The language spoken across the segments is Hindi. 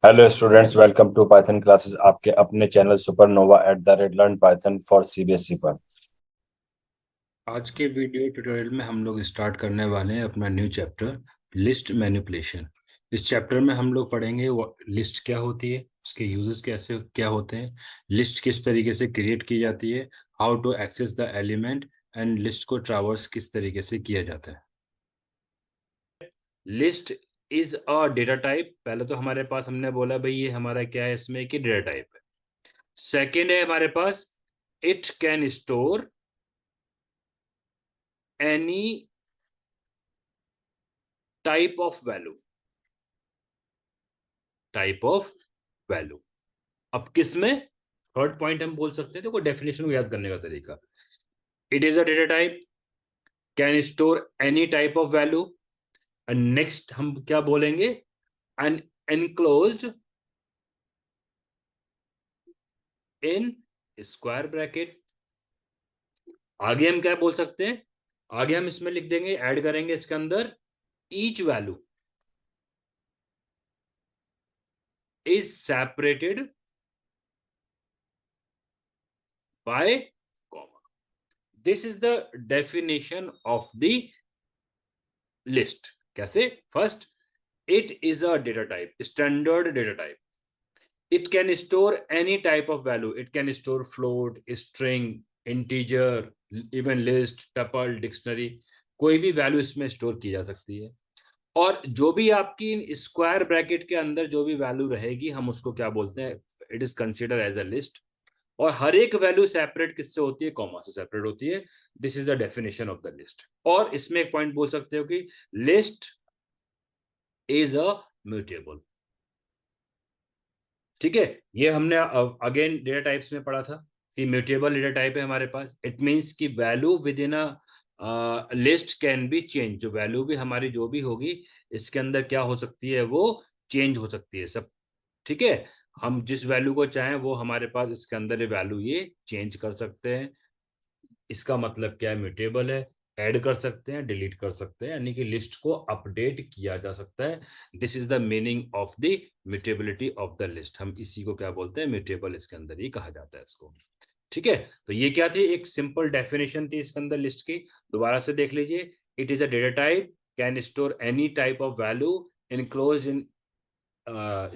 Hello students, welcome to Python classes, आपके अपने channel Supernova @learn Python for CBSE पर। आज के वीडियो ट्यूटोरियल में हम लोग स्टार्ट करने वाले हैं अपना न्यू चैप्टर लिस्ट मैनिपुलेशन। इस चैप्टर में हम लोग पढ़ेंगे लिस्ट क्या होती है, उसके यूजेस कैसे क्या होते हैं, लिस्ट किस तरीके से क्रिएट की जाती है, how to access the element and list को ट्रावर्स किस तरीके से किया जाता है। List is a data type. पहले तो हमारे पास हमने बोला भाई ये हमारा क्या है, इसमें कि डेटा टाइप है। सेकेंड है हमारे पास it can store any type of value. Type of value अब किस में थर्ड पॉइंट हम बोल सकते हैं, तो कोई डेफिनेशन को याद करने का तरीका। It is a data type, can store any type of value. And next हम क्या बोलेंगे, an enclosed in square bracket. आगे हम क्या बोल सकते हैं, आगे हम इसमें लिख देंगे, ऐड करेंगे इसके अंदर, each value is separated by comma. This is the definition of the list. कैसे? First, it is a data type, standard data type. It can store any type of value. It can store float, string, integer, even list, tuple, dictionary। कोई भी वैल्यू इसमें स्टोर की जा सकती है। और जो भी आपकी स्क्वायर ब्रैकेट के अंदर जो भी वैल्यू रहेगी, हम उसको क्या बोलते हैं, it is consider as a list. और हर एक वैल्यू सेपरेट किससे होती है, कॉमा से सेपरेट होती है। This is the definition of the list. और इसमें एक पॉइंट बोल सकते हो कि लिस्ट इज अ म्यूटेबल। ठीक है, ये हमने अगेन डेटा टाइप्स में पढ़ा था कि म्यूटेबल डेटा टाइप है हमारे पास। इट मींस कि value with in a list can be change. जो वैल्यू भी हमारी जो भी होगी इसके अंदर क्या हो सकती है, वो चेंज हो सकती है सब। ठीक है, हम जिस वैल्यू को चाहें वो हमारे पास इसके अंदर ये वैल्यू ये चेंज कर सकते हैं। इसका मतलब क्या है, म्यूटेबल है। ऐड कर सकते हैं, डिलीट कर सकते हैं, यानी कि लिस्ट को अपडेट किया जा सकता है। This is the meaning of the mutability of the list. हम इसी को क्या बोलते हैं, म्यूटेबल, इसके अंदर ही कहा जाता है इसको। ठीक है, तो ये क्या थी, एक सिंपल डेफिनेशन थी इसके अंदर लिस्ट की। दोबारा से देख लीजिए, it is a data type, can store any type of value enclosed in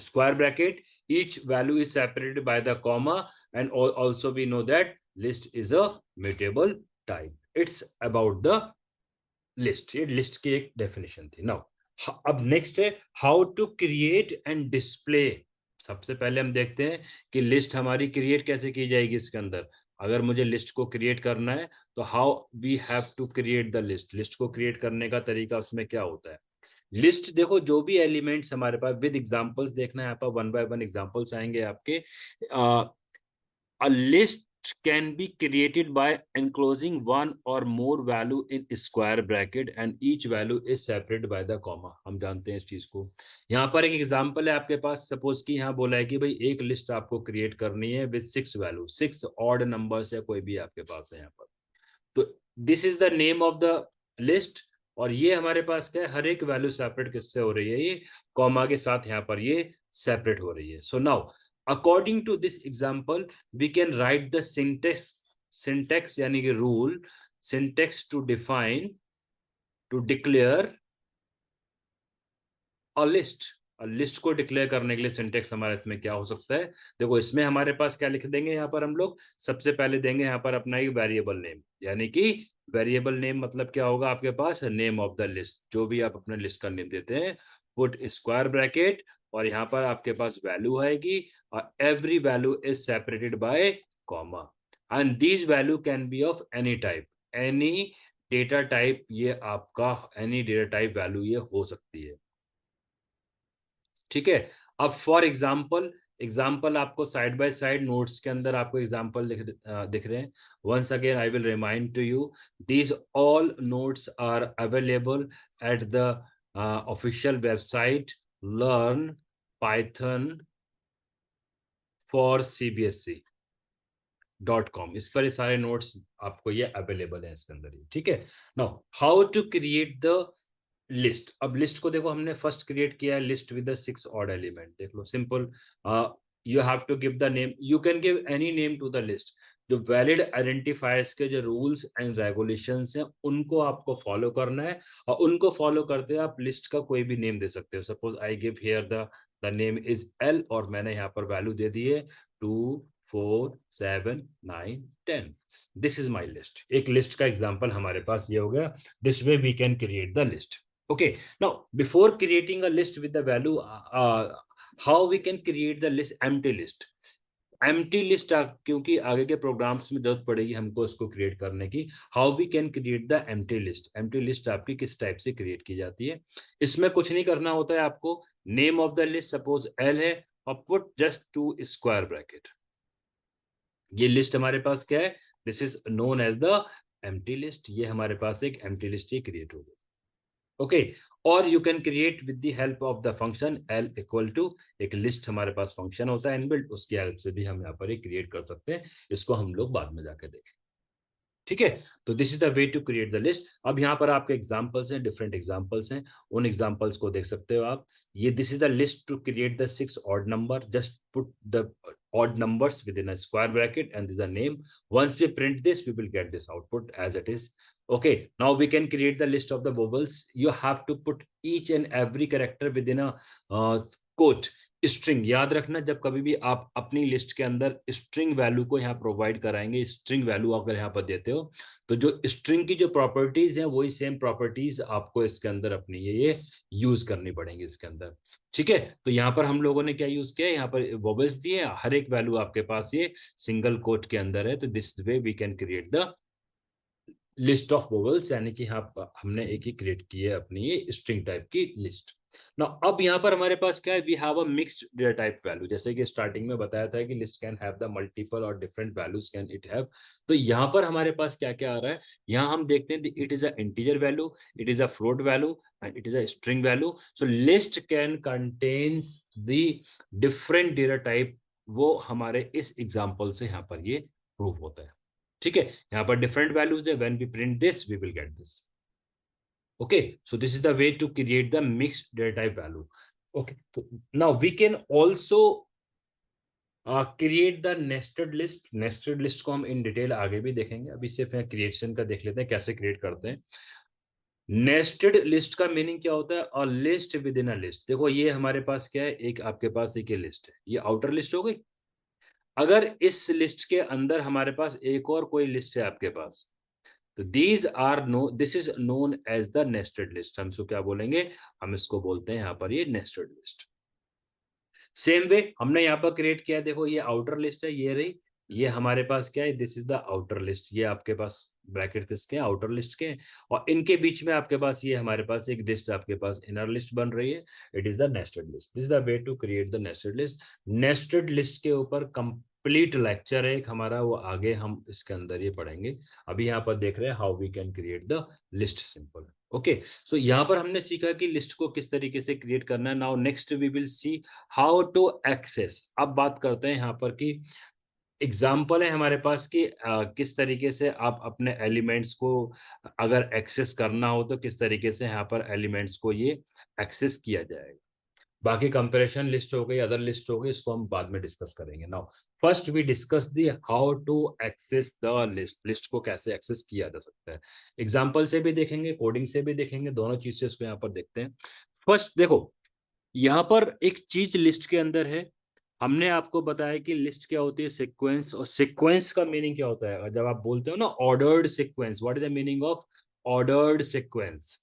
square bracket. Each value is separated by the comma, and also we know that list is a mutable type. It's about the list. ये लिस्ट की एक डेफिनेशन थी। नाउ अब नेक्स्ट है how to create and display. सबसे पहले हम देखते हैं कि लिस्ट हमारी क्रिएट कैसे की जाएगी इसके अंदर। अगर मुझे लिस्ट को क्रिएट करना है तो how we have to create the list. List को क्रिएट करने का तरीका उसमें क्या होता है। लिस्ट देखो, जो भी एलिमेंट्स हमारे पास, विद एग्जांपल्स देखना है, यहाँ पर वन बाय वन एग्जांपल्स आएंगे आपके। A list can be created by enclosing one or more value in square bracket and each value is separated by the comma। हम जानते हैं इस चीज को। यहाँ पर एक एग्जांपल है आपके पास, सपोज कि यहाँ बोला है कि भाई एक लिस्ट आपको क्रिएट करनी है विद 6 वैल्यू, 6 ऑड नंबर्स है कोई भी आपके पास है यहाँ पर। तो this is the name of the list. और ये हमारे पास क्या है, हर एक वैल्यू सेपरेट किससे हो रही है, ये कॉमा के साथ यहाँ पर ये सेपरेट हो रही है। So now according to this example we can write the syntax यानी कि rule, syntax to define, to declare a list. List को डिक्लेयर करने के लिए सिंटेक्स हमारा इसमें क्या हो सकता है, देखो इसमें हमारे पास क्या लिख देंगे, यहाँ पर हम लोग सबसे पहले देंगे यहाँ पर अपना एक वेरिएबल नेम। यानी कि वेरिएबल नेम मतलब क्या होगा आपके पास, नेम ऑफ द लिस्ट। जो भी आप अपने लिस्ट का नेम देते हैं, पुट स्क्वायर ब्रैकेट, और यहाँ पर आपके पास वैल्यू आएगी, और every value is separated by comma. And these value can be of any type, any data type. ये आपका एनी डेटा टाइप वैल्यू ये हो सकती है। ठीक है, अब फॉर एग्जाम्पल आपको साइड बाय साइड नोट्स के अंदर आपको एग्जाम्पल दिख रहे हैं। Once again I will remind to you, these all notes are available at the official website learn Python for cbse.com। इस पर ये सारे नोट्स आपको ये अवेलेबल है इसके अंदर। ठीक है, now how to create the list, अब लिस्ट को देखो हमने फर्स्ट क्रिएट किया है list with the 6 odd element. देख लो simple, you have to give the name, you can give any name to the list. जो वैलिड आइडेंटिफायर्स के जो रूल्स एंड रेगुलेशंस हैं उनको आपको फॉलो करना है, और उनको फॉलो करते हुए आप लिस्ट का कोई भी नेम दे सकते हो। Suppose I give here the name is L, और मैंने यहाँ पर वैल्यू दे दी है 2 4 7 9 10। This is my list. एक लिस्ट का एग्जाम्पल हमारे पास ये हो गया। This way we can create the list. Okay, now before creating a list with the value, how we can create the list empty list? Empty list क्योंकि आगे के प्रोग्राम्स में जरूरत पड़ेगी हमको इसको क्रिएट करने की। How we can create the empty list? Empty list आपकी किस टाइप से क्रिएट की जाती है? इसमें कुछ नहीं करना होता है आपको। Name of the list suppose l है, और पुट जस्ट 2 स्क्वायर ब्रैकेट। ये लिस्ट हमारे पास क्या है? This is known as the empty list. ये हमारे पास एक एम्प्टी लिस्ट ही क्रिएट हो गई। ओके, और you can create with the help of the function l equal to, एक लिस्ट हमारे पास फंक्शन होता है इनबिल्ट, उसकी हेल्प से भी हम यहाँ पर क्रिएट कर सकते हैं। इसको हम लोग बाद में जाकर देखें। ठीक है, तो this is the way to create the list. अब यहाँ पर आपके एग्जांपल्स हैं, डिफरेंट एग्जांपल्स हैं, उन एग्जांपल्स को देख सकते हो आप। ये this is the list to create the 6 odd number. Just put the odd numbers within a square bracket and this is a name. Once we print this, we will get this output as it is. Okay, now we can create the list of the vowels. You have to put each and every character within a quote string. याद रखना, जब कभी भी आप अपनी लिस्ट के अंदर स्ट्रिंग वैल्यू को यहाँ प्रोवाइड कराएंगे, स्ट्रिंग वैल्यू अगर यहाँ पर देते हो, तो जो स्ट्रिंग की जो प्रॉपर्टीज हैं वही सेम प्रॉपर्टीज आपको इसके अंदर अपनी ये यूज करनी पड़ेंगी इसके अंदर। ठीक है, तो यहाँ पर हम लोगों ने क्या यूज किया है, यहाँ पर वोवेल्स दिए, हर एक वैल्यू आपके पास ये सिंगल कोट के अंदर है। तो this way we can create the list of vowels, यानी कि यहाँ हमने एक ही क्रिएट की है अपनी ये स्ट्रिंग टाइप की लिस्ट। ना अब यहाँ पर हमारे पास क्या है, we have a mixed data type value. जैसे कि स्टार्टिंग में बताया था कि list can have the multiple और different values can it have. तो यहाँ पर हमारे पास क्या क्या आ रहा है, यहाँ हम देखते हैं it is a integer value, it is a float value and it is a string value. So list can contains the different data type. वो हमारे इस एग्जाम्पल से यहाँ पर ये प्रूव होता है। ठीक है, यहाँ पर डिफरेंट वैल्यूज है, when we print this we will get this. okay, so this is the way to create the mixed data type value. Okay, so now we can also create the nested list. Nested list को हम इन डिटेल आगे भी देखेंगे, अभी सिर्फ यहाँ क्रिएशन का देख लेते हैं कैसे क्रिएट करते हैं। नेस्टेड लिस्ट का मीनिंग क्या होता है, a list with in a list. देखो ये हमारे पास क्या है, एक आपके पास एक लिस्ट है, ये आउटर लिस्ट हो गई। अगर इस लिस्ट के अंदर हमारे पास एक और कोई लिस्ट है आपके पास, तो these are no, this is known as the nested list. हम इसको क्या बोलेंगे, हम इसको बोलते हैं यहाँ पर ये नेस्टेड लिस्ट। सेम वे हमने यहाँ पर क्रिएट किया है, देखो ये आउटर लिस्ट है, ये रही, ये हमारे पास क्या है, this is the outer list. ये आपके पास ब्रैकेट किसके, आउटर लिस्ट के, और इनके बीच में आपके पास ये हमारे पास एक लिस्ट आपके पास इनर लिस्ट बन रही है। It is the nested list. This is the way to create the nested list. Nested list के ऊपर कंप्लीट लेक्चर है एक हमारा, वो आगे हम इसके अंदर ये पढ़ेंगे। अभी यहाँ पर देख रहे हैं how we can create the list simple. Okay, so यहाँ पर हमने सीखा कि लिस्ट को किस तरीके से क्रिएट करना है। Now next we will see how to access. अब बात करते हैं यहाँ पर कि एग्जाम्पल है हमारे पास कि किस तरीके से आप अपने एलिमेंट्स को अगर एक्सेस करना हो तो किस तरीके से यहाँ पर एलिमेंट्स को ये एक्सेस किया जाएगा। बाकी कंपैरिजन लिस्ट हो गई, अदर लिस्ट हो गई, इसको हम बाद में डिस्कस करेंगे। Now first we discuss the how to access the list. List को कैसे एक्सेस किया जा सकता है, एग्जाम्पल से भी देखेंगे, कोडिंग से भी देखेंगे, दोनों चीज से इसको यहाँ पर देखते हैं। फर्स्ट देखो, यहाँ पर एक चीज लिस्ट के अंदर है, हमने आपको बताया कि लिस्ट क्या होती है, सीक्वेंस। और सीक्वेंस का मीनिंग क्या होता है, जब आप बोलते हो ना ordered sequence, what is the meaning of ordered sequence,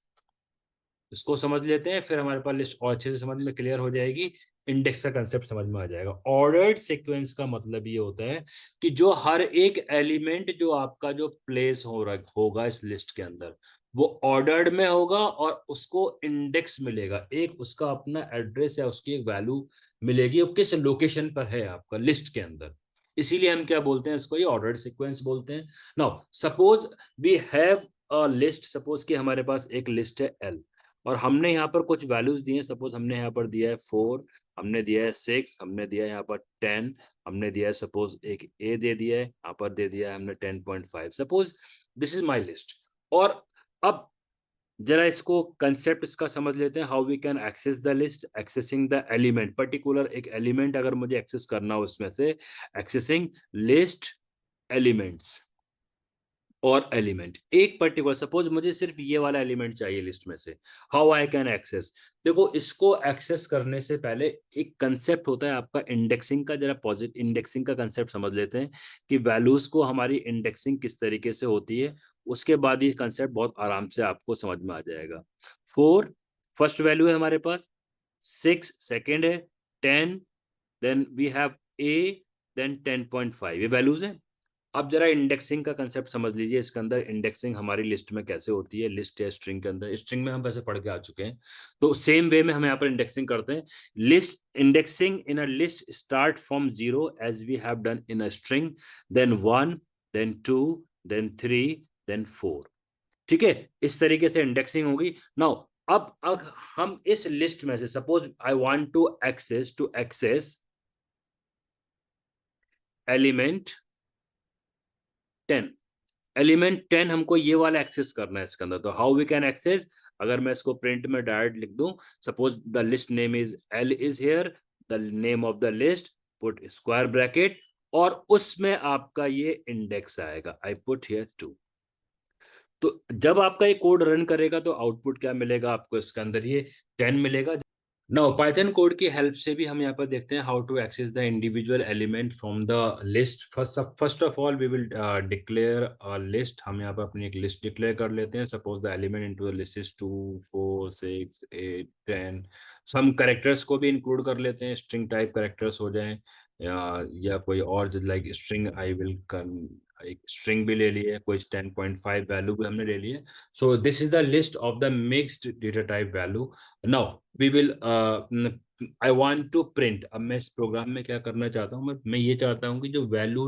इसको समझ लेते हैं, फिर हमारे पास लिस्ट और अच्छे से समझ में क्लियर हो जाएगी, इंडेक्स का कंसेप्ट समझ में आ जाएगा। ऑर्डर्ड सीक्वेंस का मतलब ये होता है कि जो हर एक एलिमेंट जो आपका जो प्लेस होगा इस लिस्ट के अंदर, वो ऑर्डर्ड में होगा और उसको इंडेक्स मिलेगा, एक उसका अपना एड्रेस है, उसकी एक वैल्यू मिलेगी, वो किस लोकेशन पर है आपका लिस्ट के अंदर। इसीलिए हम क्या बोलते हैं इसको, ये ऑर्डर्ड सीक्वेंस बोलते हैं। Now suppose we have a list, suppose कि हमारे पास एक लिस्ट है एल, और हमने यहाँ पर कुछ वैल्यूज दिए हैं। सपोज हमने यहाँ पर दिया है 4, हमने दिया है 6, हमने दिया है यहाँ पर 10, हमने दिया है सपोज एक ए दे दिया है, यहाँ पर दे दिया है हमने 10.5। Suppose this is my list. और अब जरा इसको कंसेप्ट इसका समझ लेते हैं, how we can access the list, accessing the element, particular एक एलिमेंट अगर मुझे एक्सेस करना हो उसमें से, एक्सेसिंग लिस्ट एलिमेंट्स और एलिमेंट, एक पर्टिकुलर, सपोज मुझे सिर्फ ये वाला एलिमेंट चाहिए लिस्ट में से, हाउ आई कैन एक्सेस। देखो इसको एक्सेस करने से पहले एक कंसेप्ट होता है आपका इंडेक्सिंग का, जरा पॉजिटिव इंडेक्सिंग का कंसेप्ट समझ लेते हैं कि वैल्यूज को हमारी इंडेक्सिंग किस तरीके से होती है, उसके बाद ये कंसेप्ट बहुत आराम से आपको समझ में आ जाएगा। 4 फर्स्ट वैल्यू है हमारे पास, 6 सेकेंड है, 10 then we have a, then 10.5, ये वैल्यूज हैं। अब जरा इंडेक्सिंग का कंसेप्ट समझ लीजिए, इसके अंदर इंडेक्सिंग हमारी लिस्ट में कैसे होती है, लिस्ट या स्ट्रिंग के अंदर, स्ट्रिंग में हम वैसे पढ़ के आ चुके हैं, तो सेम वे में हम यहाँ पर इंडेक्सिंग करते हैं। List indexing in a list start from 0 as we have done in a string, then 1, then 2, then 3, then 4। ठीक है, इस तरीके से इंडेक्सिंग होगी। नाउ अब हम इस लिस्ट में से, suppose I want to access element 10, element 10 हमको ये वाला एक्सेस करना है इसके अंदर, तो हाउ वी कैन एक्सेस, अगर मैं इसको प्रिंट में डायरेक्ट लिख दूं, suppose the list name is L is here, the name of the list, put square bracket, और उसमें आपका ये इंडेक्स आएगा, आई पुट हियर 2। तो जब आपका ये कोड रन करेगा तो आउटपुट क्या मिलेगा आपको, इसके अंदर ये 10 मिलेगा। नाउ पाइथन कोड की हेल्प से भी हम यहाँ पर देखते हैं how to access the individual element from the list. First of all we will declare a list, हम यहाँ पर अपनी एक लिस्ट डिक्लेयर कर लेते हैं। Suppose the element into the list is 2, 4, 6, 8, 10। Some characters को भी इंक्लूड कर लेते हैं, स्ट्रिंग टाइप कैरेक्टर्स हो जाएं या कोई और, लाइक स्ट्रिंग आई विल, एक स्ट्रिंग भी ले लिए, कोई 10.5 वैल्यू भी हमने ले लिए। So this is the list of the mixed data type value. Now we will I want to print, अब मैं इस प्रोग्राम में क्या करना चाहता हूँ, मैं ये चाहता हूँ कि जो वैल्यू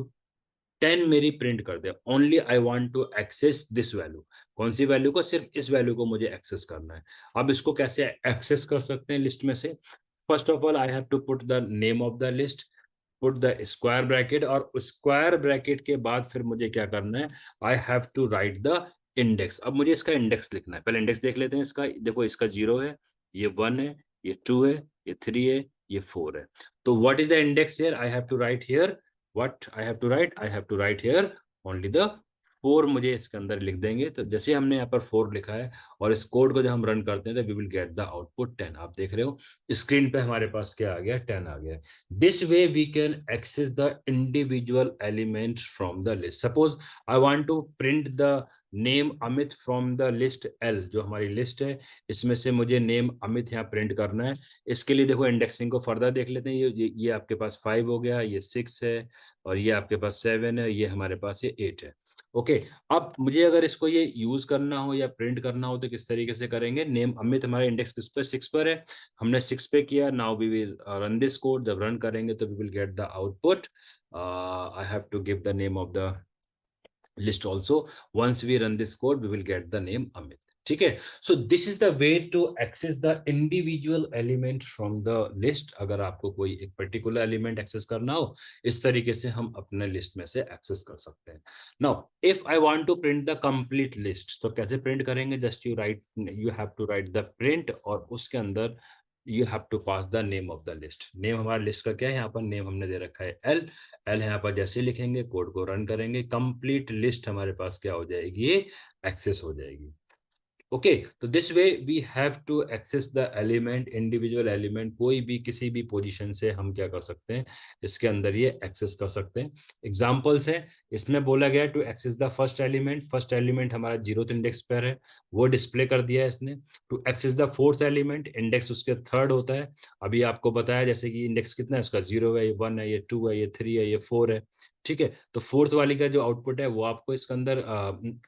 10 मेरी प्रिंट कर दे, only I want to access this value. कौन सी वैल्यू को, सिर्फ इस वैल्यू को मुझे एक्सेस करना है। अब इसको कैसे एक्सेस कर सकते हैं लिस्ट में से, first of all I have to put the name of the list, put the square bracket, और स्क्वायर ब्रैकेट के बाद फिर मुझे क्या करना है, I have to write the index. अब मुझे इसका इंडेक्स लिखना है, पहले इंडेक्स देख लेते हैं इसका। देखो इसका 0 है, ये 1 है, ये 2 है, ये 3 है, ये 4 है। तो what is the index here, I have to write here, what I have to write, I have to write here only the 4, मुझे इसके अंदर लिख देंगे। तो जैसे हमने यहाँ पर 4 लिखा है और इस कोड को जब हम रन करते हैं तो we will get the output 10। आप देख रहे हो स्क्रीन पे हमारे पास क्या आ गया, 10 आ गया। This way we can access the individual elements from the list. Suppose I want to print the name Amit from the list l, जो हमारी लिस्ट है इसमें से मुझे नेम अमित यहाँ प्रिंट करना है। इसके लिए देखो इंडेक्सिंग को फर्दर देख लेते हैं। ये आपके पास 5 हो गया, ये 6 है, और ये आपके पास 7 है, ये हमारे पास ये 8 है। ओके, अब मुझे अगर इसको ये यूज करना हो या प्रिंट करना हो तो किस तरीके से करेंगे, नेम अमित हमारा इंडेक्स किस पर, 6 पर है, हमने 6 पे किया। Now we will run this code, जब रन करेंगे तो we will get the output. I have to give the name of the list also. Once we run this code we will get the name Amit। ठीक है, so this is the way to access the individual element from the list. अगर आपको कोई एक पर्टिकुलर एलिमेंट एक्सेस करना हो, इस तरीके से हम अपने लिस्ट में से एक्सेस कर सकते हैं। Now if I want to print the complete list, तो कैसे प्रिंट करेंगे, just you have to write the print, और उसके अंदर you have to pass the name of the list. Name हमारा लिस्ट का क्या है, यहाँ पर नेम हमने दे रखा है एल। एल यहाँ पर जैसे लिखेंगे, कोड को रन करेंगे, कंप्लीट लिस्ट हमारे पास क्या हो जाएगी, ये एक्सेस हो जाएगी। ओके, तो this way we have to access the element, individual element, कोई भी किसी भी पोजीशन से हम क्या कर सकते हैं, इसके अंदर ये एक्सेस कर सकते हैं। एग्जांपल्स है, इसमें बोला गया to access the first element, first element हमारा 0th इंडेक्स पर है, वो डिस्प्ले कर दिया है इसने। To access the fourth element, index उसके 3rd होता है, अभी आपको बताया जैसे कि इंडेक्स कितना है इसका, 0 है, ये 1 है, ये 2 है, ये 3 है, ये 4 है। ठीक है, तो फोर्थ वाली का जो आउटपुट है वो आपको इसके अंदर,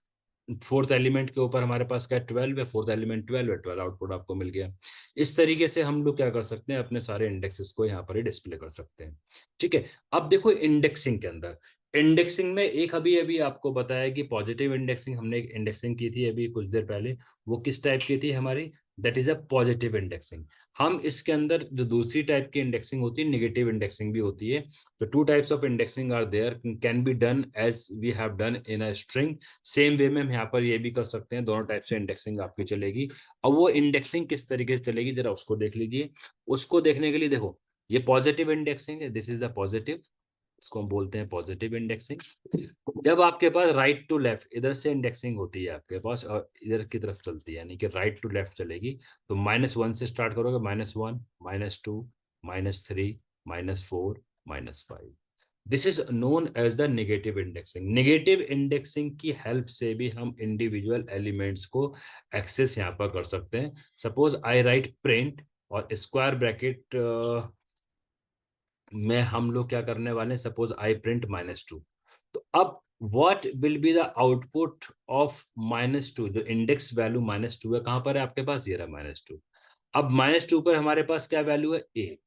फोर्थ एलिमेंट के ऊपर हमारे पास क्या है, 12 है, फोर्थ एलिमेंट 12 है, 12 आउटपुट आपको मिल गया। इस तरीके से हम लोग क्या कर सकते हैं, अपने सारे इंडेक्सेस को यहाँ पर ही डिस्प्ले कर सकते हैं। ठीक है, अब देखो इंडेक्सिंग के अंदर, इंडेक्सिंग में एक अभी अभी आपको बताया कि पॉजिटिव इंडेक्सिंग, हमने एक इंडेक्सिंग की थी अभी कुछ देर पहले, वो किस टाइप की थी हमारी, that is a positive indexing. हम इसके अंदर जो दूसरी टाइप की इंडेक्सिंग होती है, नेगेटिव इंडेक्सिंग भी होती है। तो two types of indexing are there, can be done as we have done in a string. Same way में हम यहाँ पर ये भी कर सकते हैं, दोनों टाइप से इंडेक्सिंग आपकी चलेगी। अब वो इंडेक्सिंग किस तरीके से चलेगी जरा उसको देख लीजिए। उसको देखने के लिए देखो, ये पॉजिटिव इंडेक्सिंग है, दिस इज द पॉजिटिव, इसको हम बोलते हैं पॉजिटिव इंडेक्सिंग। जब आपके पास राइट टू लेफ्ट इधर से इंडेक्सिंग होती है आपके पास और इधर की तरफ चलती है, यानी कि राइट टू लेफ्ट चलेगी, तो -1 से स्टार्ट करोगे, -1, -2, -3, -4, -5। This is known as the negative indexing. Negative indexing की हेल्प से भी हम इंडिविजुअल एलिमेंट्स को एक्सेस यहाँ पर कर सकते हैं। सपोज आई राइट प्रिंट और स्क्वायर ब्रैकेट में हम लोग क्या करने वाले हैं, सपोज आई प्रिंट -2। तो अब what will be the output of -2, जो इंडेक्स वैल्यू -2 है, कहां पर है आपके पास, ये रहा -2। अब -2 पर हमारे पास क्या वैल्यू है, ए।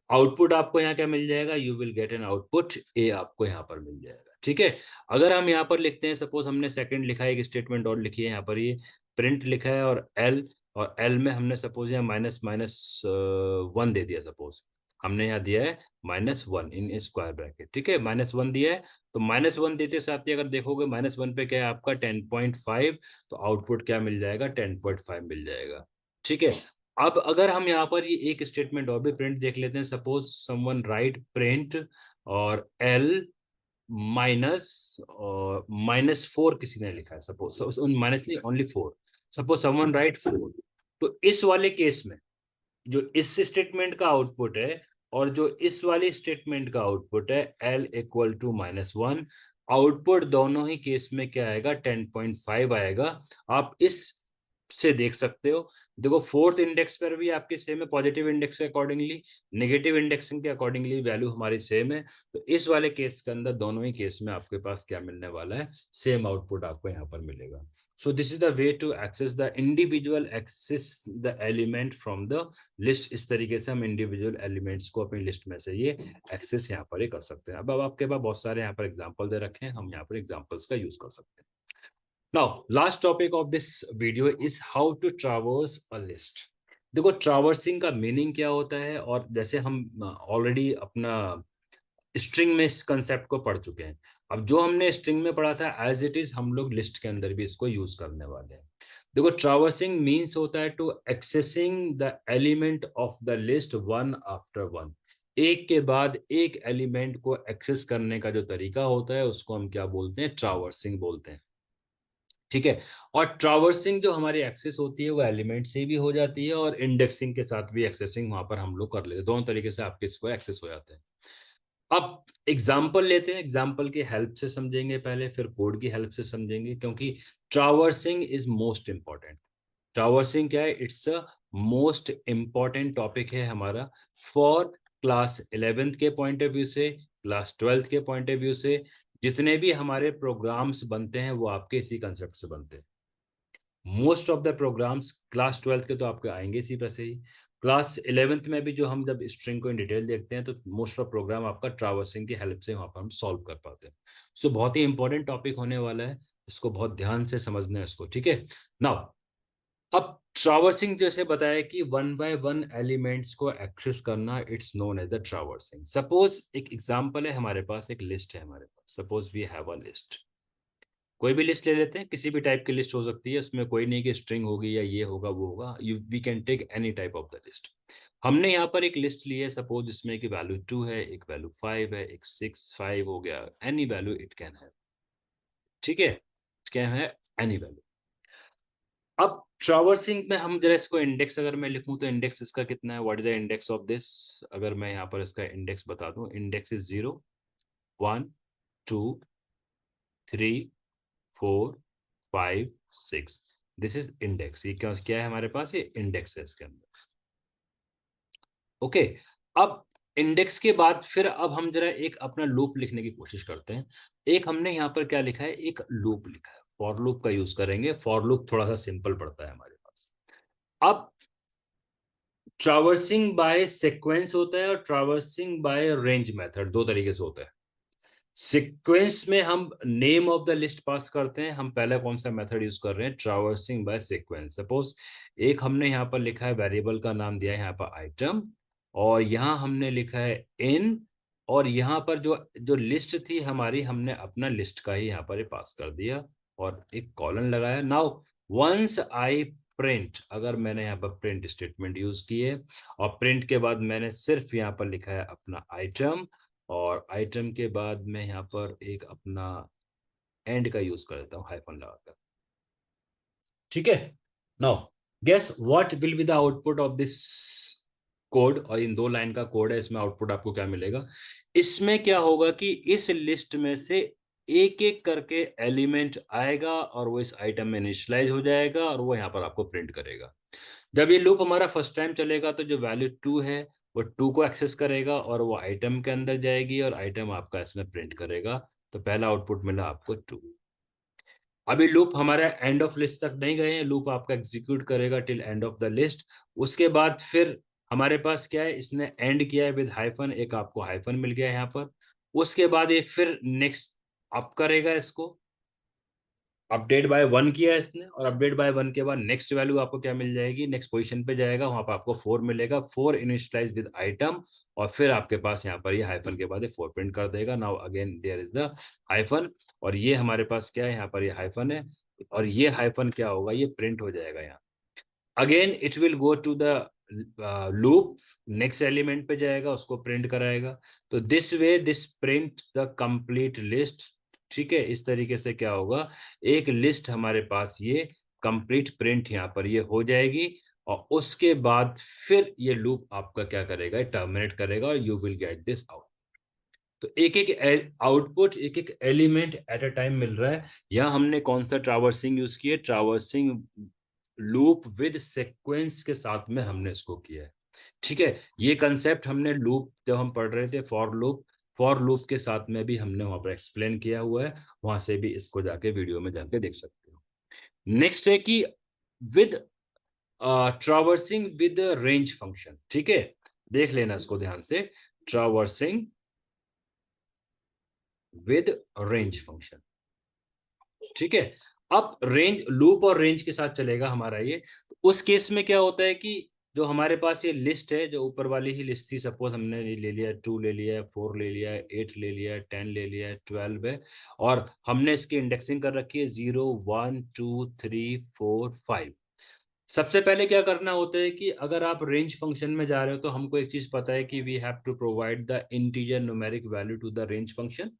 आउटपुट आपको यहाँ क्या मिल जाएगा, you will get an output A, आपको यहाँ पर मिल जाएगा। ठीक है, अगर हम यहाँ पर लिखते हैं, सपोज हमने सेकंड लिखा है, एक स्टेटमेंट और लिखी है यहाँ पर, ये प्रिंट लिखा है और एल में हमने सपोज यहाँ -1 दे दिया, सपोज हमने यहाँ दिया है -1 इन स्क्वायर ब्रैकेट। ठीक है, -1 दिया है, तो -1 देते साथ ही अगर देखोगे -1 पे क्या है आपका 10.5, तो आउटपुट क्या मिल जाएगा, 10.5 मिल जाएगा। ठीक है, अब अगर हम यहाँ पर ये एक स्टेटमेंट और भी प्रिंट देख लेते हैं, सपोज समवन राइट प्रिंट और एल -4 किसी ने लिखा है, सपोज माइनस नहीं, ओनली 4, सपोज समवन राइट 4। तो इस वाले केस में जो इस स्टेटमेंट का आउटपुट है और जो इस वाली स्टेटमेंट का आउटपुट है, L इक्वल टू -1, आउटपुट दोनों ही केस में क्या आएगा, 10.5 आएगा। आप इस से देख सकते हो, देखो फोर्थ इंडेक्स पर भी आपके सेम है, पॉजिटिव इंडेक्स के अकॉर्डिंगली, नेगेटिव इंडेक्सिंग के अकॉर्डिंगली वैल्यू हमारी सेम है। तो इस वाले केस के अंदर दोनों ही केस में आपके पास क्या मिलने वाला है, सेम आउटपुट आपको यहाँ पर मिलेगा। So this is the way to access the individual access the element from the list। इस तरीके से हम इंडिविजुअल एलिमेंट्स को अपनी लिस्ट में से ये एक्सेस यहाँ पर ही कर सकते हैं। अब आपके पास बहुत सारे यहाँ पर एग्जांपल दे रखे हैं, हम यहाँ पर एग्जांपल्स का यूज कर सकते हैं। Now last topic of this video is how to traverse a list। देखो ट्रावर्सिंग का मीनिंग क्या होता है, और जैसे हम ऑलरेडी अपना स्ट्रिंग में इस कंसेप्ट को पढ़ चुके हैं, अब जो हमने स्ट्रिंग में पढ़ा था एज इट इज हम लोग लिस्ट के अंदर भी इसको यूज करने वाले हैं। देखो ट्रावर्सिंग मीन्स होता है to accessing the element of the list one after one. एक के बाद एक एलिमेंट को एक्सेस करने का जो तरीका होता है उसको हम क्या बोलते हैं, ट्रावर्सिंग बोलते हैं। ठीक है, और ट्रावर्सिंग जो हमारी एक्सेस होती है वो एलिमेंट से भी हो जाती है और इंडेक्सिंग के साथ भी एक्सेसिंग वहां पर हम लोग कर लेते हैं, दोनों तरीके से आपके इसको एक्सेस हो जाते हैं। अब एग्जाम्पल लेते हैं, एग्जाम्पल की हेल्प से समझेंगे पहले, फिर कोड की हेल्प से समझेंगे, क्योंकि traversing is most important. Traversing क्या है, it's a most important topic है हमारा फॉर क्लास 11th के पॉइंट ऑफ व्यू से, क्लास 12th के पॉइंट ऑफ व्यू से। जितने भी हमारे प्रोग्राम्स बनते हैं वो आपके इसी कंसेप्ट से बनते हैं। Most of the programs class 12th के तो आपके आएंगे इसी पैसे ही, क्लास 11th में भी जो हम जब स्ट्रिंग को इन डिटेल देखते हैं तो मोस्ट ऑफ प्रोग्राम आपका ट्रावर्सिंग की हेल्प से वहां पर हम सॉल्व कर पाते हैं। सो बहुत ही इंपॉर्टेंट टॉपिक होने वाला है, इसको बहुत ध्यान से समझना है इसको। ठीक है, नाउ अब ट्रावर्सिंग जैसे बताया कि वन बाय वन एलिमेंट्स को एक्सेस करना, it's known as the traversing. Suppose एक एग्जांपल है, हमारे पास एक लिस्ट है, हमारे पास suppose we have a list, कोई भी लिस्ट ले लेते हैं, किसी भी टाइप की लिस्ट हो सकती है, उसमें कोई नहीं कि स्ट्रिंग होगी या ये होगा वो होगा, you we can take any type of the list. हमने यहाँ पर एक लिस्ट ली है, सपोज जिसमें कि वैल्यू 2 है, एक वैल्यू 5 है, एक 6 5 हो गया, एनी वैल्यू इट कैन है। ठीक है, क्या है, एनी वैल्यू। अब ट्रावर्सिंग में हम जरा इसको इंडेक्स अगर मैं लिखूं तो इंडेक्स इसका कितना है, what is the index of this, अगर मैं यहाँ पर इसका इंडेक्स बता दूं, index is 0 1 2 3 4 5 6, this is index. ये क्या है हमारे पास, ये इंडेक्स है इसके अंदर। ओके, अब इंडेक्स के बाद फिर अब हम जरा एक अपना लूप लिखने की कोशिश करते हैं। एक हमने यहाँ पर क्या लिखा है, एक लूप लिखा है, फॉर लूप का यूज करेंगे। फॉर लूप थोड़ा सा सिंपल पड़ता है हमारे पास। अब ट्रावर्सिंग बाय सीक्वेंस होता है और ट्रावर्सिंग बाय रेंज मेथड, दो तरीके से होता है। सीक्वेंस में हम नेम ऑफ द लिस्ट पास करते हैं। हम पहले कौन सा मेथड यूज कर रहे हैं, ट्रैवर्सिंग बाय सीक्वेंस। सपोज एक हमने यहाँ पर लिखा है, वेरिएबल का नाम दिया है यहाँ पर आइटम, और यहाँ हमने लिखा है इन, और यहाँ पर जो जो लिस्ट थी हमारी, हमने अपना लिस्ट का ही यहाँ पर पास कर दिया और एक कॉलन लगाया। नाउ वंस आई प्रिंट, अगर मैंने यहाँ पर प्रिंट स्टेटमेंट यूज की है, और प्रिंट के बाद मैंने सिर्फ यहाँ पर लिखा है अपना आइटम, और आइटम के बाद मैं यहाँ पर एक अपना एंड का यूज कर देता हूँ हाइफन लगाकर। ठीक है, now guess what will be the output of this code. और इन 2 लाइन का कोड है, इसमें आउटपुट आपको क्या मिलेगा। इसमें क्या होगा कि इस लिस्ट में से एक एक करके एलिमेंट आएगा और वो इस आइटम में इनिशियलाइज हो जाएगा और वो यहाँ पर आपको प्रिंट करेगा। जब ये लूप हमारा फर्स्ट टाइम चलेगा तो जो वैल्यू 2 है वो 2 को एक्सेस करेगा और वो आइटम के अंदर जाएगी और आइटम आपका इसमें प्रिंट करेगा। तो पहला आउटपुट मिला आपको 2। अभी लूप हमारा एंड ऑफ लिस्ट तक नहीं गए हैं, लूप आपका एग्जीक्यूट करेगा till end of the list. उसके बाद फिर हमारे पास क्या है, इसने एंड किया है विद हाइफन, एक आपको हाइफन मिल गया है यहाँ पर। उसके बाद ये फिर नेक्स्ट अप करेगा, इसको अपडेट बाय 1 किया है इसने, और अपडेट बाय 1 के बाद नेक्स्ट वैल्यू आपको क्या मिल जाएगी, नेक्स्ट पोजीशन पे जाएगा, वहां पर आपको 4 मिलेगा, 4 इनिशियलाइज विद आइटम, और फिर आपके पास यहाँ पर ये हाइफन के बाद ये 4 प्रिंट कर देगा। Now again there is the hyphen, और ये हमारे पास क्या है, यहाँ पर ये हाइफन है, और ये हाइफन क्या होगा, ये प्रिंट हो जाएगा यहाँ। Again it will go to the loop, next element पे जाएगा, उसको प्रिंट कराएगा। तो this way this print the complete list. ठीक है, इस तरीके से क्या होगा, एक लिस्ट हमारे पास ये कंप्लीट प्रिंट यहाँ पर ये हो जाएगी, और उसके बाद फिर ये लूप आपका क्या करेगा, टर्मिनेट करेगा और you will get this out. तो एक एक आउटपुट, एक एक एलिमेंट एट अ टाइम मिल रहा है। यहाँ हमने कौन सा ट्रैवर्सिंग यूज किया, ट्रैवर्सिंग लूप विद सीक्वेंस के साथ में हमने इसको किया है। ठीक है, ये कंसेप्ट हमने लूप जब हम पढ़ रहे थे, फॉर लूप के साथ में भी हमने वहां पर एक्सप्लेन किया हुआ है, वहां से भी इसको जाके वीडियो में जाके देख सकते हो। नेक्स्ट है कि with traversing with range function. ठीक है, देख लेना इसको ध्यान से, ट्रैवर्सिंग विद रेंज फंक्शन। ठीक है, अब रेंज लूप और रेंज के साथ चलेगा हमारा ये। उस केस में क्या होता है कि जो हमारे पास ये लिस्ट है, जो ऊपर वाली ही लिस्ट थी, सपोज हमने ये ले लिया 2 ले लिया है, 4 ले लिया है, 8 ले लिया है, 10 ले लिया है, 12 है, और हमने इसकी इंडेक्सिंग कर रखी है 0 1 2 3 4 5। सबसे पहले क्या करना होता है कि अगर आप रेंज फंक्शन में जा रहे हो तो हमको एक चीज पता है कि we have to provide the integer numeric value to the range function.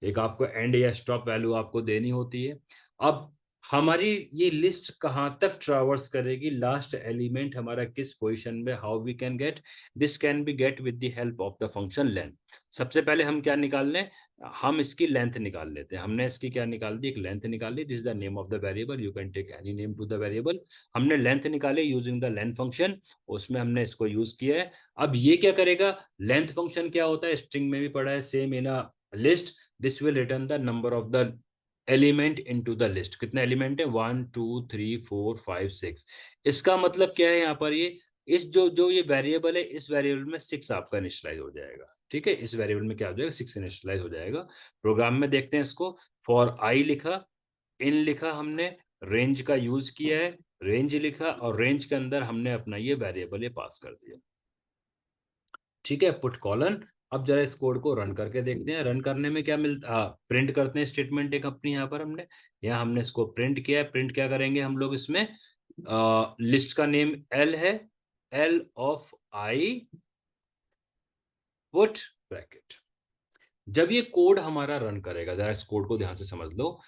एक आपको एंड या स्टॉप वैल्यू आपको देनी होती है। अब हमारी ये लिस्ट कहाँ तक ट्रैवर्स करेगी, लास्ट एलिमेंट हमारा किस पोजीशन में, how we can get this, can be get with the help of the function length. सबसे पहले हम क्या निकाल लें, हम इसकी लेंथ निकाल लेते हैं। हमने इसकी क्या निकाल दी, एक लेंथ निकाल ली, this is the name of the variable, you can take any name to the variable. हमने लेंथ निकाले यूजिंग द लेंथ फंक्शन, उसमें हमने इसको यूज किया है। अब ये क्या करेगा, लेंथ फंक्शन क्या होता है, स्ट्रिंग में भी पढ़ा है, same in a list, this will return the number of the element into the list. कितने एलिमेंट है, 1 2 3 4 5 6। इसका मतलब क्या है, यहाँ पर ये इस जो जो ये वेरिएबल है, इस वेरिएबल में 6 आपका इनिशियलाइज हो जाएगा। ठीक है, इस वेरिएबल में क्या हो जाएगा, 6 इनिशियलाइज हो जाएगा। प्रोग्राम में देखते हैं इसको, फॉर आई लिखा, इन लिखा, हमने रेंज का यूज किया है, रेंज लिखा, और रेंज के अंदर हमने अपना ये वेरिएबल ये पास कर दिया। ठीक है, पुट कॉलन। अब जरा इस कोड को रन करके देखते हैं, रन करने में क्या मिलता, प्रिंट करते हैं स्टेटमेंट एक अपनी, यहाँ पर हमने इसको प्रिंट किया है। प्रिंट क्या करेंगे हम लोग इसमें, लिस्ट का नेम एल है, L of I put bracket. जब ये कोड हमारा रन करेगा, जरा इस कोड को ध्यान से समझ लो।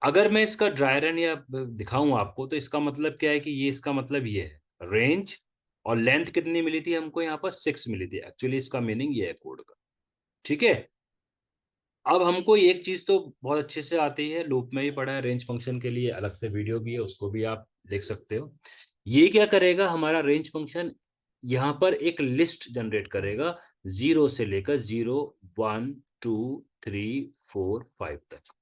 अगर मैं इसका ड्राई रन या दिखाऊं आपको, तो इसका मतलब क्या है कि ये, इसका मतलब ये है रेंज, और लेंथ कितनी मिली थी हमको, यहाँ पर 6 मिली थी। एक्चुअली इसका मीनिंग ये है कोड का। ठीक है, अब हमको एक चीज तो बहुत अच्छे से आती है, लूप में ही पढ़ा है, रेंज फंक्शन के लिए अलग से वीडियो भी है, उसको भी आप देख सकते हो। ये क्या करेगा, हमारा रेंज फंक्शन यहाँ पर एक लिस्ट जनरेट करेगा, 0 से लेकर 0 1 2 3 4 5 तक।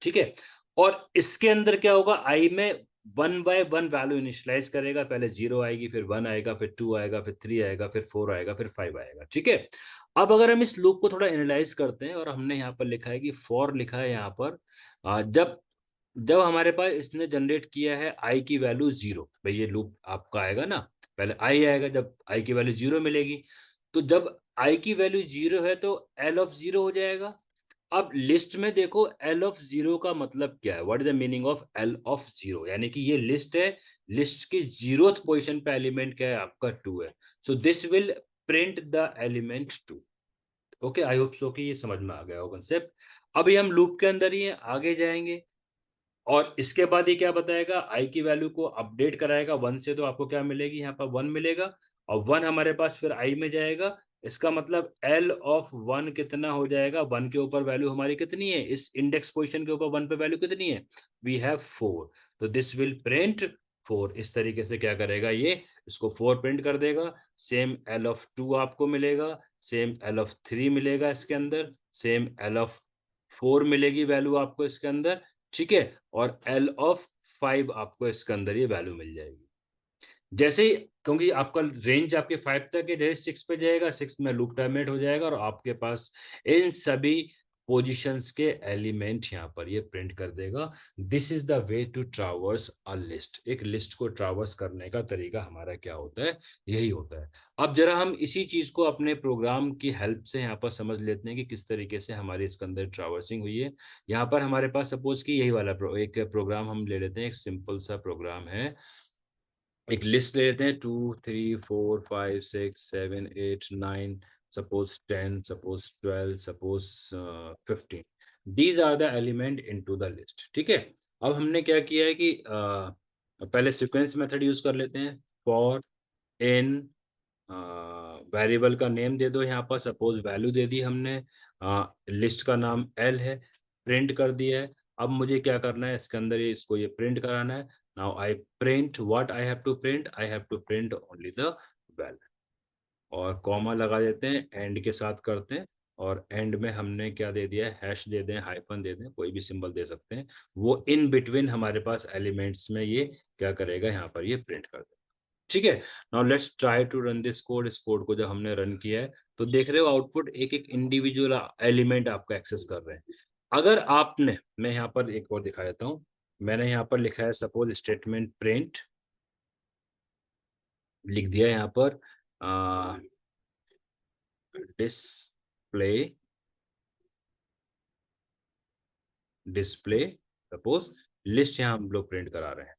ठीक है, और इसके अंदर क्या होगा, आई में one by one value initialize करेगा। पहले 0 आएगी, फिर 1 आएगा, फिर 2 आएगा, फिर 3 आएगा, फिर 4 आएगा, फिर 5 आएगा। ठीक है। अब अगर हम इस लूप को थोड़ा एनालाइज करते हैं, और हमने यहाँ पर लिखा है कि फॉर लिखा है यहाँ पर, जब जब हमारे पास इसने जनरेट किया है आई की वैल्यू 0, भाई ये लूप आपका आएगा ना, पहले आई आएगा, जब आई की वैल्यू 0 मिलेगी, तो जब आई की वैल्यू 0 है तो एल ऑफ 0 हो जाएगा। अब लिस्ट में देखो एल ऑफ 0 का मतलब क्या है, what is the meaning of L of 0, यानी कि ये लिस्ट है, लिस्ट की 0th पोजीशन पे एलिमेंट क्या है आपका 2 है, so this will print the element 2। Okay, I hope so कि ये समझ में आ गया हो कंसेप्ट। अभी हम लूप के अंदर ही हैं, आगे जाएंगे, और इसके बाद ये क्या बताएगा, आई की वैल्यू को अपडेट कराएगा 1 से, तो आपको क्या मिलेगी यहाँ पर 1 मिलेगा, और 1 हमारे पास फिर आई में जाएगा। इसका मतलब एल ऑफ 1 कितना हो जाएगा, 1 के ऊपर वैल्यू हमारी कितनी है, इस इंडेक्स पोजीशन के ऊपर 1 पे वैल्यू कितनी है, वी हैव 4, तो दिस विल प्रिंट 4। इस तरीके से क्या करेगा ये, इसको 4 प्रिंट कर देगा। सेम एल ऑफ 2 आपको मिलेगा, सेम एल ऑफ 3 मिलेगा इसके अंदर, सेम एल ऑफ 4 मिलेगी वैल्यू आपको इसके अंदर। ठीक है, और एल ऑफ 5 आपको इसके अंदर ये वैल्यू मिल जाएगी। जैसे ही, क्योंकि आपका रेंज आपके 5 तक है, जैसे 6 पे जाएगा, 6 में लूप टर्मिनेट हो जाएगा, और आपके पास इन सभी पोजीशंस के एलिमेंट यहाँ पर ये प्रिंट कर देगा। This is the way to traverse a list. एक लिस्ट को ट्रावर्स करने का तरीका हमारा क्या होता है, यही होता है। अब जरा हम इसी चीज को अपने प्रोग्राम की हेल्प से यहाँ पर समझ लेते हैं कि किस तरीके से हमारे इसके अंदर ट्रावर्सिंग हुई है। यहाँ पर हमारे पास सपोज कि यही वाला एक प्रोग्राम हम ले लेते हैं, एक सिंपल सा प्रोग्राम है। एक लिस्ट ले लेते हैं, 2 3 4 5 6 7 8 9, suppose 10, suppose 12, suppose 15। These are the element into the list. ठीक है। अब हमने क्या किया है कि पहले सीक्वेंस मेथड यूज कर लेते हैं। फॉर इन वेरिएबल का नेम दे दो, यहाँ पर सपोज वैल्यू दे दी हमने, लिस्ट का नाम एल है, प्रिंट कर दिया है। अब मुझे क्या करना है, इसके अंदर ये इसको ये प्रिंट कराना है। Now I print what I have to print, I have to print only the value, और कॉमा लगा देते हैं, एंड के साथ करते हैं, और एंड में हमने क्या दे दिया है, हैश दे दें, हाइफन दे दें, कोई भी सिंबल दे सकते हैं। वो इन बिटवीन हमारे पास एलिमेंट्स में ये क्या करेगा, यहाँ पर ये प्रिंट कर देगा। ठीक है। Now let's try to run this code. इस कोड को जब हमने रन किया है, तो देख रहे हो आउटपुट एक एक इंडिविजुअल एलिमेंट आपका एक्सेस कर रहे हैं। अगर आपने, मैं यहाँ पर एक और दिखा देता हूँ, मैंने यहाँ पर लिखा है सपोज स्टेटमेंट प्रिंट, लिख दिया यहाँ पर डिस्प्ले, डिस्प्ले सपोज लिस्ट, यहाँ हम लोग प्रिंट करा रहे हैं,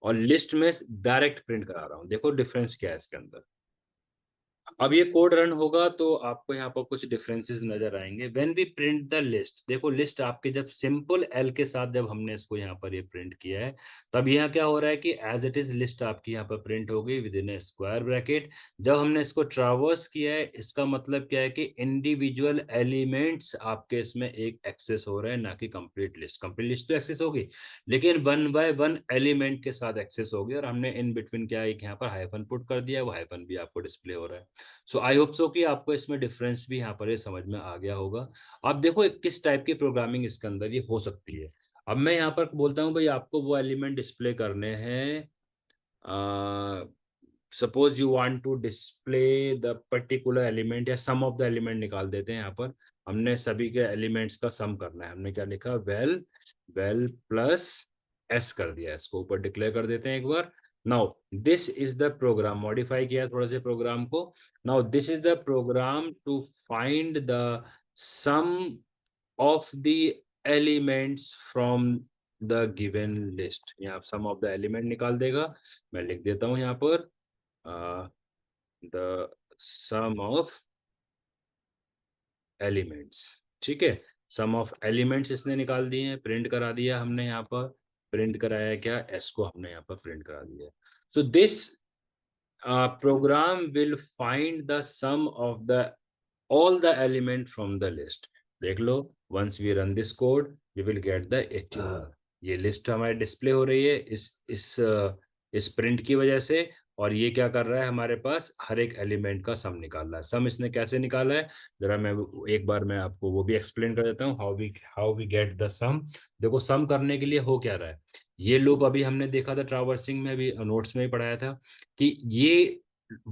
और लिस्ट में डायरेक्ट प्रिंट करा रहा हूँ। देखो डिफरेंस क्या है इसके अंदर। अब ये कोड रन होगा तो आपको यहाँ पर कुछ डिफरेंसेस नजर आएंगे। When we print the list, देखो लिस्ट आपके जब सिंपल एल के साथ जब हमने इसको यहाँ पर ये प्रिंट किया है, तब यहाँ क्या हो रहा है कि एज इट इज लिस्ट आपकी यहाँ पर प्रिंट हो गई with in A square bracket. जब हमने इसको ट्रावर्स किया है, इसका मतलब क्या है कि इंडिविजुअल एलिमेंट्स आपके इसमें एक एक्सेस हो रहे हैं, ना कि कंप्लीट लिस्ट। कंप्लीट लिस्ट तो एक्सेस होगी, लेकिन 1 बाय 1 एलिमेंट के साथ एक्सेस होगी, और हमने इन बिटवीन क्या एक यहाँ पर हाइफन पुट कर दिया, वो हाइफन भी आपको डिस्प्ले हो रहा है। सो आई होप सो कि आपको इसमें डिफरेंस भी यहाँ पर ये समझ में आ गया होगा। अब देखो किस टाइप की प्रोग्रामिंग इसके अंदर ये हो सकती है। अब मैं यहाँ पर बोलता हूँ भाई आपको वो एलिमेंट डिस्प्ले करने हैं, suppose you want to display the particular element, या सम ऑफ द एलिमेंट निकाल देते हैं। यहाँ पर हमने सभी के एलिमेंट्स का सम करना है। हमने क्या लिखा, वेल वेल प्लस एस कर दिया, इसको ऊपर डिक्लेयर कर देते हैं एक बार। Now this is the program, modify किया थोड़ा सा प्रोग्राम को। Now this is the program to find the sum of the elements from the given list. यहाँ सम ऑफ द एलिमेंट निकाल देगा। मैं लिख देता हूँ यहाँ पर द सम ऑफ एलिमेंट्स। ठीक है, सम ऑफ एलिमेंट्स इसने निकाल दिए हैं, प्रिंट करा दिया हमने यहाँ पर। प्रिंट कराया क्या, एस को हमने यहाँ पर प्रिंट करा दिया। So this program will find the sum of the all the element from the list। देख लो, once we run this code we will get the 81। ये लिस्ट हमारी डिस्प्ले हो रही है इस प्रिंट की वजह से, और ये क्या कर रहा है, हमारे पास हर एक एलिमेंट का सम निकाल रहा है। सम इसने कैसे निकाला है, जरा एक बार मैं आपको वो भी एक्सप्लेन कर देता हूँ, हाउ वी गेट द सम। देखो सम करने के लिए हो क्या रहा है, ये लूप अभी हमने देखा था ट्रावर्सिंग में, भी नोट्स में ही पढ़ाया था कि ये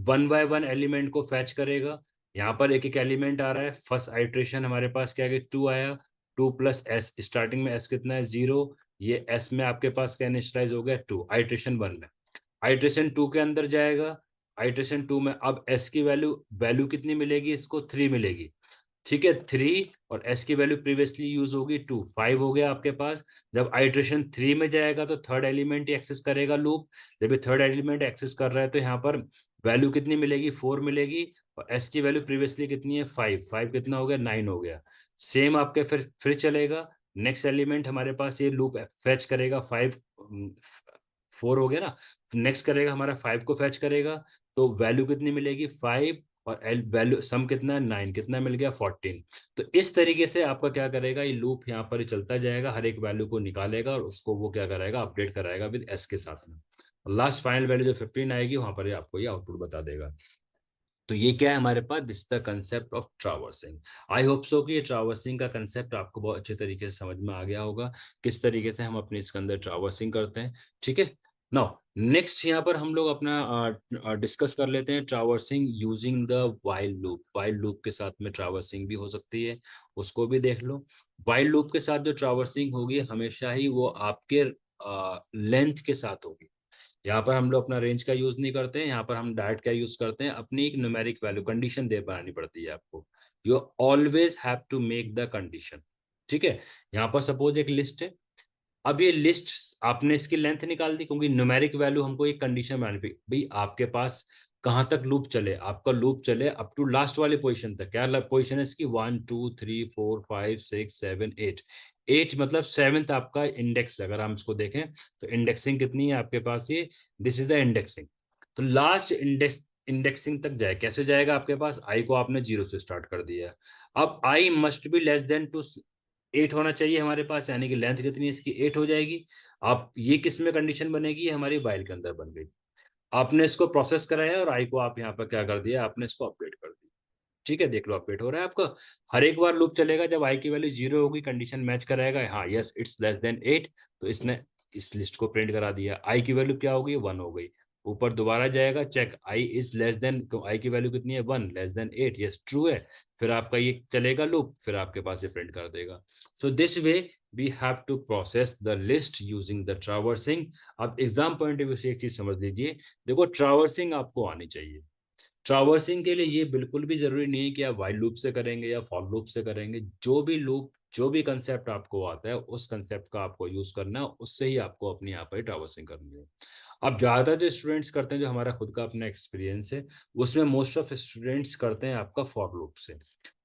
1 बाय 1 एलिमेंट को फैच करेगा। यहाँ पर एक एक एलिमेंट आ रहा है, फर्स्ट आइट्रेशन हमारे पास क्या है, 2 आया, 2 प्लस एस, स्टार्टिंग में एस कितना है 0, ये एस में आपके पास क्या इनिशियलाइज हो गया 2 आइट्रेशन 1 में। आइट्रेशन 2 के अंदर जाएगा, आइट्रेशन 2 में अब एस की वैल्यू कितनी मिलेगी, इसको 3 मिलेगी। ठीक है, 3 और एस की वैल्यू प्रीवियसली यूज होगी 2, 5 हो गया आपके पास। जब आइट्रेशन 3 में जाएगा तो थर्ड एलिमेंट ही एक्सेस करेगा लूप। जब ये थर्ड एलिमेंट एक्सेस कर रहा है तो यहाँ पर वैल्यू कितनी मिलेगी, 4 मिलेगी, और एस की वैल्यू प्रीवियसली कितनी है 5, 5 कितना हो गया 9 हो गया। सेम आपके फिर चलेगा, नेक्स्ट एलिमेंट हमारे पास ये लूप फेच करेगा 5, 4 हो गया ना, नेक्स्ट करेगा हमारा 5 को फेच करेगा, तो वैल्यू कितनी मिलेगी 5, और एल वैल्यू सम कितना है 9, कितना मिल गया 14। तो इस तरीके से आपका क्या करेगा, ये लूप यहाँ पर चलता जाएगा, हर एक वैल्यू को निकालेगा और उसको वो क्या कराएगा, अपडेट कराएगा विद एस के साथ में। लास्ट फाइनल वैल्यू जो 15 आएगी वहां पर आपको ये आउटपुट बता देगा। तो ये क्या है हमारे पास, this the concept of traversing. I hope so कि ये ट्रावर्सिंग का कंसेप्ट आपको बहुत अच्छे तरीके से समझ में आ गया होगा, किस तरीके से हम अपने इसके अंदर ट्रावर्सिंग करते हैं। ठीक है, नाउ नेक्स्ट यहाँ पर हम लोग अपना डिस्कस कर लेते हैं traversing using the while loop. While loop के साथ में ट्रावर्सिंग भी हो सकती है, उसको भी देख लो। वाइल लूप के साथ जो ट्रावर्सिंग होगी हमेशा ही वो आपके लेंथ के साथ होगी। यहाँ पर हम लोग अपना रेंज का यूज नहीं करते हैं, यहाँ पर हम डायरेक्ट का यूज करते हैं, अपनी एक न्यूमेरिक वैल्यू कंडीशन दे बनानी पड़ती है आपको। You always have to make the condition. ठीक है, यहाँ पर सपोज एक लिस्ट है, अब ये लिस्ट आपने इसकी लेंथ निकाल दी, क्योंकि न्यूमेरिक वैल्यू हमको एक कंडीशन बनानी पड़ी, भाई आपके पास कहाँ तक लूप चले, आपका लूप चले अप टू लास्ट वाली पोजीशन तक। क्या पोजीशन है इसकी, 1 2 3 4 5 6 7 8, 8 मतलब 7th आपका इंडेक्स। अगर हम इसको देखें तो इंडेक्सिंग कितनी है आपके पास, ये दिस इज द इंडेक्सिंग। तो लास्ट इंडेक्सिंग तक जाए, कैसे जाएगा, आपके पास आई को आपने 0 से स्टार्ट कर दिया, अब I must be less than to 8 होना चाहिए हमारे पास, यानी कि लेंथ कितनी है इसकी 8 हो जाएगी। आप ये किस में कंडीशन बनेगी, हमारी वाइल के अंदर बन गई। आपने इसको प्रोसेस कराया और आई को आप यहाँ पर क्या कर दिया, आपने इसको अपडेट कर दिया। ठीक है, देख लो अपडेट हो रहा है आपका। हर एक बार लूप चलेगा, जब आई की वैल्यू 0 होगी कंडीशन मैच कराएगा, हाँ यस इट्स लेस देन 8, तो इसने इस लिस्ट को प्रिंट करा दिया। आई की वैल्यू क्या हो गई, 1 हो गई। ऊपर दोबारा जाएगा, check i is less than, i की वैल्यू कितनी है 1, लेस देन 8, यस ट्रू है। फिर आपका ये चलेगा लूप, फिर आपके पास ये प्रिंट कर देगा। So this way we have to process the list using the traversing. अब एग्जाम पॉइंट ऑफ व्यू से एक चीज समझ लीजिए, देखो ट्रावर्सिंग आपको आनी चाहिए। ट्रावर्सिंग के लिए ये बिल्कुल भी जरूरी नहीं है कि आप वाइल लूप से करेंगे या फॉर लूप से करेंगे, जो भी लूप जो भी कंसेप्ट आपको आता है उस कंसेप्ट का आपको यूज करना है, उससे ही आपको अपनी यहाँ पर ट्रावर्सिंग करनी है। अब ज्यादातर जो स्टूडेंट्स करते हैं, जो हमारा खुद का अपना एक्सपीरियंस है, उसमें मोस्ट ऑफ स्टूडेंट्स करते हैं आपका फॉर लूप से।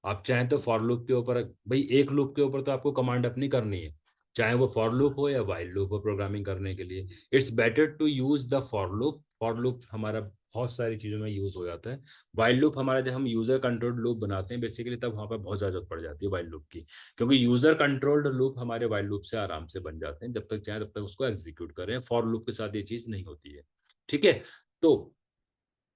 आप चाहें तो फॉर लूप के ऊपर, भाई एक लूप के ऊपर तो आपको कमांड अपनी करनी है, चाहे वो फॉर लूप हो या वाइल लूप हो प्रोग्रामिंग करने के लिए। It's better to use the for loop. For loop हमारा बहुत सारी चीज़ों में यूज हो जाता है। वाइल लूप हमारा जब हम यूजर कंट्रोल्ड लूप बनाते हैं बेसिकली, तब वहाँ पर बहुत ज़्यादा जरूरत पड़ जाती है वाइल लूप की, क्योंकि यूजर कंट्रोल्ड लूप हमारे वाइल लूप से आराम से बन जाते हैं, जब तक चाहे तब तक उसको एग्जीक्यूट करें। फॉर लूप के साथ ये चीज़ नहीं होती है। ठीक है, तो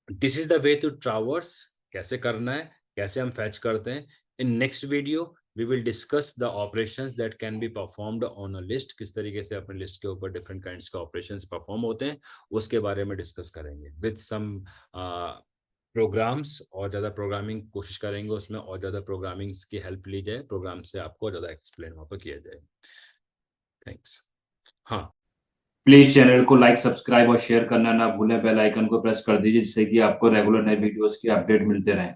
this is the way to traverse, कैसे करना है, कैसे हम फैच करते हैं। In next video we will discuss the operations that can be performed on a list, किस तरीके से अपने लिस्ट के ऊपर डिफरेंट काइंड्स के ऑपरेशंस परफॉर्म होते हैं, उसके बारे में डिस्कस करेंगे विद सम प्रोग्राम्स। और ज़्यादा प्रोग्रामिंग कोशिश करेंगे उसमें, और ज़्यादा प्रोग्रामिंग्स की हेल्प ली जाए, प्रोग्राम से आपको ज़्यादा एक्सप्लेन वहाँ पर किया जाए। थैंक्स। हाँ, प्लीज चैनल को लाइक सब्सक्राइब और शेयर करना ना भूलें, बेल आइकन को प्रेस कर दीजिए जिससे कि आपको रेगुलर नए वीडियोस की अपडेट मिलते रहें।